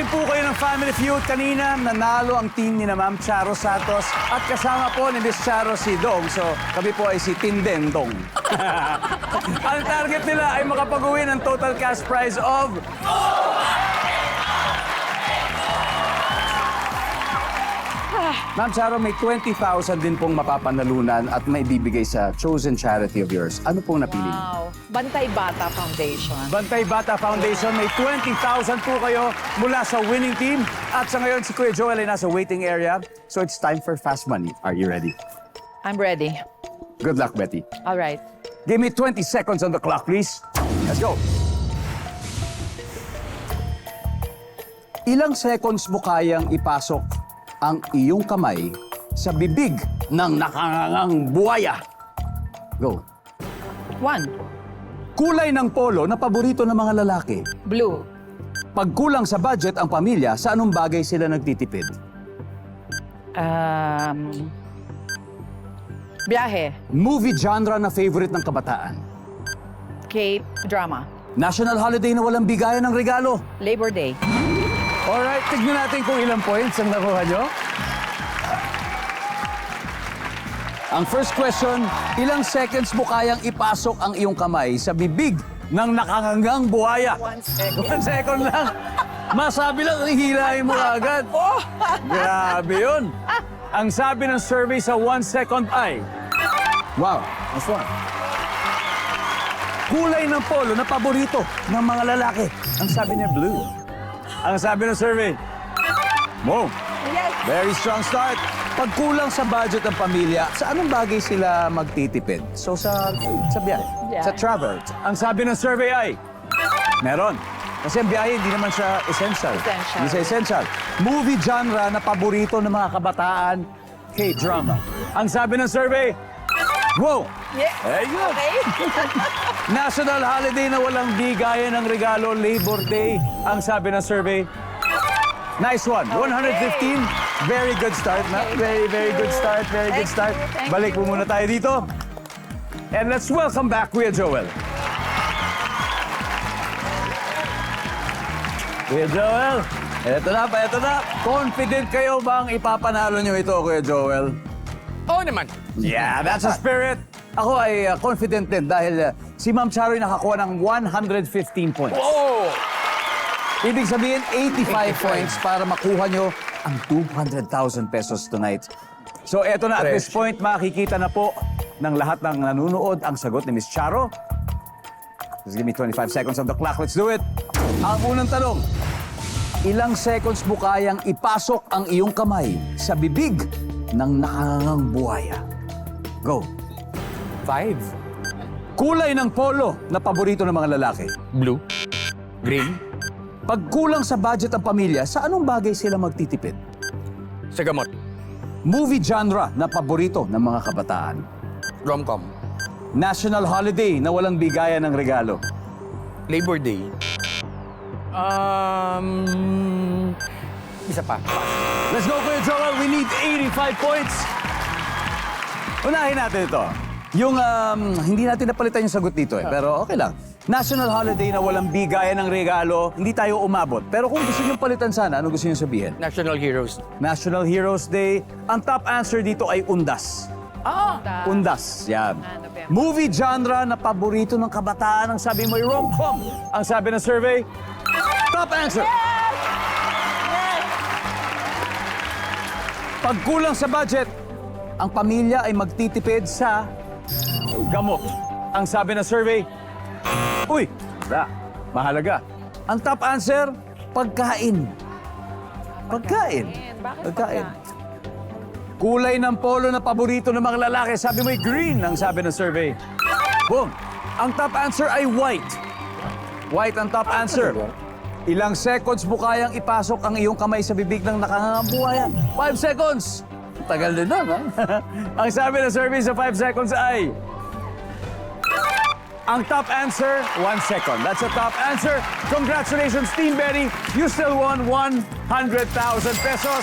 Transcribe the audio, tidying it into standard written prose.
din po kayo ng Family Feud. Kanina, nanalo ang team ni na Ma'am Charo Santos at kasama po ni Miss Charo si Dong. So, kami po ay si Tinden Dong. Ang target nila ay makapag-uwi ng total cash prize of... Ma'am Charo, may 20,000 din pong mapapanalunan at may bibigay sa chosen charity of yours. Ano pong napili niyo? Wow. Bantay Bata Foundation. Bantay Bata Foundation, may 20,000 po kayo mula sa winning team. At sa ngayon, si Kuya Joel ay nasa waiting area. So it's time for Fast Money. Are you ready? I'm ready. Good luck, Betty. All right. Give me 20 seconds on the clock, please. Let's go. Ilang seconds mo kayang ipasok ang iyong kamay sa bibig ng nakangangang buhaya? Go. 1. Kulay ng polo na paborito ng mga lalaki. Blue. Pag kulang sa budget ang pamilya, sa anong bagay sila nagtitipid? Biyahe. Movie genre na favorite ng kabataan. Cape. Drama. National holiday na walang bigayan ng regalo. Labor Day. Alright, tignan natin kung ilang points ang nakuha nyo. Ang first question, ilang seconds mo kayang ipasok ang iyong kamay sa bibig ng nakangangang buhaya? 1 second. 1 second lang. Masabi lang, hihilahin mo agad. Grabe yun. Ang sabi ng survey sa 1 second ay... Wow, that's one. Kulay ng polo na paborito ng mga lalaki. Ang sabi niya, blue. Ang sabi ng survey, wow. Yes. Very strong start. Pag kulang sa budget ng pamilya, sa anong bagay sila magtitipid? So sa biyahe, Biyahe. sa travel. Ang sabi ng survey ay, meron. Kasi ang biyahe, hindi naman siya essential. Essential. Hindi siya essential. Movie genre na paborito ng mga kabataan, K-drama. Ang sabi ng survey, wow! Yeah. There you go. Okay. National holiday na walang bigayan ng regalo, Labor Day. Ang sabi ng survey, nice one. 115. Very good start, na. Very good start. Very good start. Thank you. Balik po muna tayo dito. And let's welcome back Kuya Joel. Kuya Joel, eto na. Confident kayo bang ipapanalo nyo ito, Kuya Joel? Oo naman. Yeah, that's a spirit. Ako ay confident din dahil si Ma'am Charo ay nakakuha ng 115 points. Oo! Ibig sabihin, 85 points para makuha nyo ang 200,000 pesos tonight. So eto na, at this point, makikita na po ng lahat ng nanunood ang sagot ni Miss Charo. Just give me 25 seconds on the clock. Let's do it. Ang unang tanong, ilang seconds mo kayang ipasok ang iyong kamay sa bibig ng nakangangang buhaya? Go. 5. Kulay ng polo na paborito ng mga lalaki. Blue. Green. Pag kulang sa budget ang pamilya, sa anong bagay sila magtitipid? Sa gamot. Movie genre na paborito ng mga kabataan. Rom-com. National holiday na walang bigayan ng regalo. Labor Day. Isa pa. Let's go, Kuya Joel. We need 85 points. Unahin natin ito. Yung, hindi natin napalitan yung sagot dito pero okay lang. National holiday na walang bigayan ng regalo, hindi tayo umabot. Pero kung gusto nyo palitan sana, ano gusto nyo sabihin? National Heroes. National Heroes Day. Ang top answer dito ay undas. Undas. Yan. Movie genre na paborito ng kabataan. Ang sabi mo ay rom-com. Ang sabi ng survey, top answer. Pag kulang sa budget, ang pamilya ay magtitipid sa gamot. Ang sabi ng survey, uy, mahalaga. Ang top answer, pagkain. Pagkain. Bakit Pagkain. Kulay ng polo na paborito ng mga lalaki. Sabi mo ay green, ang sabi ng survey. Boom. Ang top answer ay white. White ang top answer. Ilang seconds mo kayang ipasok ang iyong kamay sa bibig ng nakangangambuhayan? 5 seconds. Tagal din nun, ha? Ang sabi ng survey sa 5 seconds ay... Ang top answer, 1 second. That's a top answer. Congratulations, Team Betty. You still won 100,000 pesos.